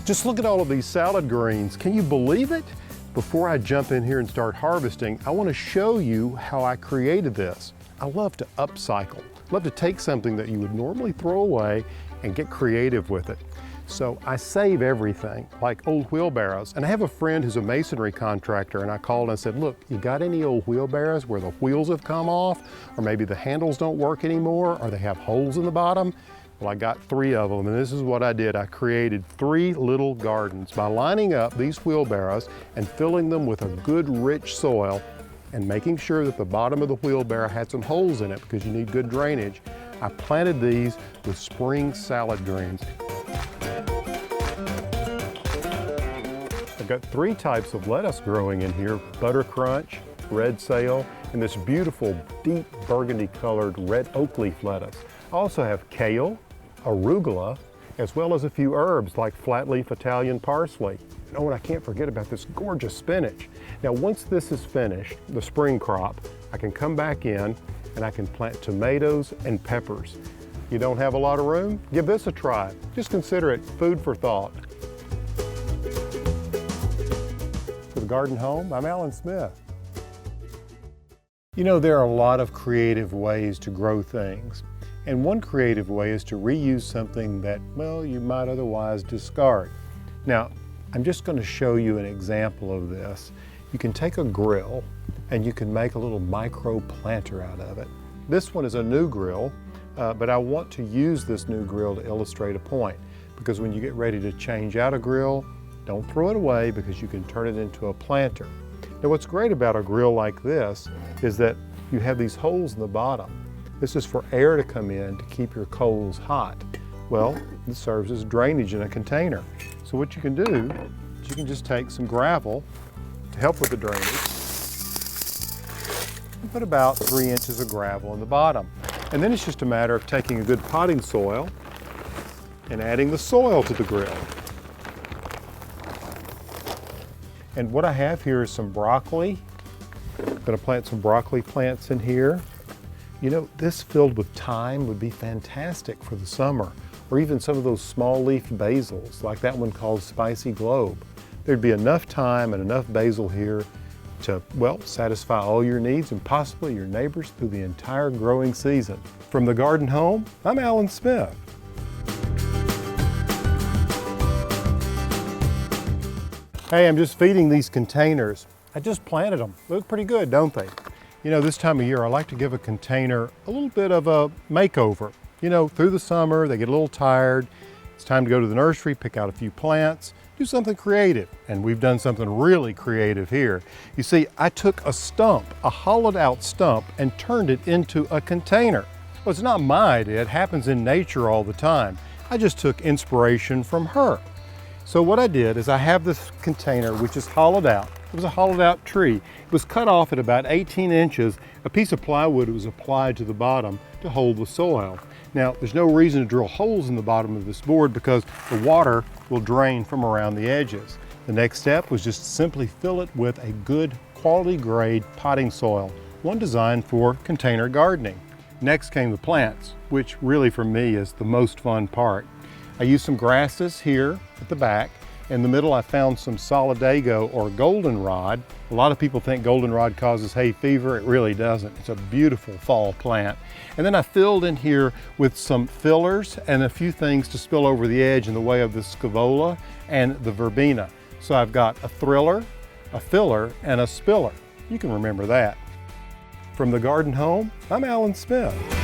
Just look at all of these salad greens. Can you believe it? Before I jump in here and start harvesting, I want to show you how I created this. I love to upcycle. I love to take something that you would normally throw away and get creative with it. So I save everything, like old wheelbarrows. And I have a friend who's a masonry contractor, and I called and I said, look, you got any old wheelbarrows where the wheels have come off, or maybe the handles don't work anymore, or they have holes in the bottom? Well, I got 3 of them, and this is what I did. I created 3 little gardens by lining up these wheelbarrows and filling them with a good rich soil and making sure that the bottom of the wheelbarrow had some holes in it because you need good drainage. I planted these with spring salad greens. I've got 3 types of lettuce growing in here: butter crunch, red sale, and this beautiful deep burgundy colored red oak leaf lettuce. I also have kale, arugula, as well as a few herbs like flat leaf Italian parsley. Oh, and I can't forget about this gorgeous spinach. Now, once this is finished, the spring crop, I can come back in and I can plant tomatoes and peppers. You don't have a lot of room? Give this a try. Just consider it food for thought. For the Garden Home, I'm Alan Smith. You know, there are a lot of creative ways to grow things. And one creative way is to reuse something that, well, you might otherwise discard. Now, I'm just going to show you an example of this. You can take a grill and you can make a little micro planter out of it. This one is a new grill, but I want to use this new grill to illustrate a point, because when you get ready to change out a grill, don't throw it away because you can turn it into a planter. Now, what's great about a grill like this is that you have these holes in the bottom. This is for air to come in to keep your coals hot. Well, this serves as drainage in a container. So what you can do is you can just take some gravel to help with the drainage and put about 3 inches of gravel in the bottom. And then it's just a matter of taking a good potting soil and adding the soil to the grill. And what I have here is some broccoli. I'm going to plant some broccoli plants in here. You know, this filled with thyme would be fantastic for the summer, or even some of those small leaf basils, like that one called Spicy Globe. There'd be enough thyme and enough basil here to, well, satisfy all your needs and possibly your neighbors through the entire growing season. From the Garden Home, I'm Alan Smith. Hey, I'm just feeding these containers. I just planted them. They look pretty good, don't they? You know, this time of year, I like to give a container a little bit of a makeover. You know, through the summer, they get a little tired. It's time to go to the nursery, pick out a few plants, do something creative. And we've done something really creative here. You see, I took a stump, a hollowed out stump, and turned it into a container. Well, it's not my idea. It happens in nature all the time. I just took inspiration from her. So what I did is I have this container which is hollowed out. It was a hollowed out tree. It was cut off at about 18 inches. A piece of plywood was applied to the bottom to hold the soil. Now, there's no reason to drill holes in the bottom of this board because the water will drain from around the edges. The next step was just to simply fill it with a good quality grade potting soil, one designed for container gardening. Next came the plants, which really for me is the most fun part. I used some grasses here at the back. In the middle, I found some solidago or goldenrod. A lot of people think goldenrod causes hay fever. It really doesn't. It's a beautiful fall plant. And then I filled in here with some fillers and a few things to spill over the edge in the way of the scaevola and the verbena. So I've got a thriller, a filler, and a spiller. You can remember that. From the Garden Home, I'm Alan Smith.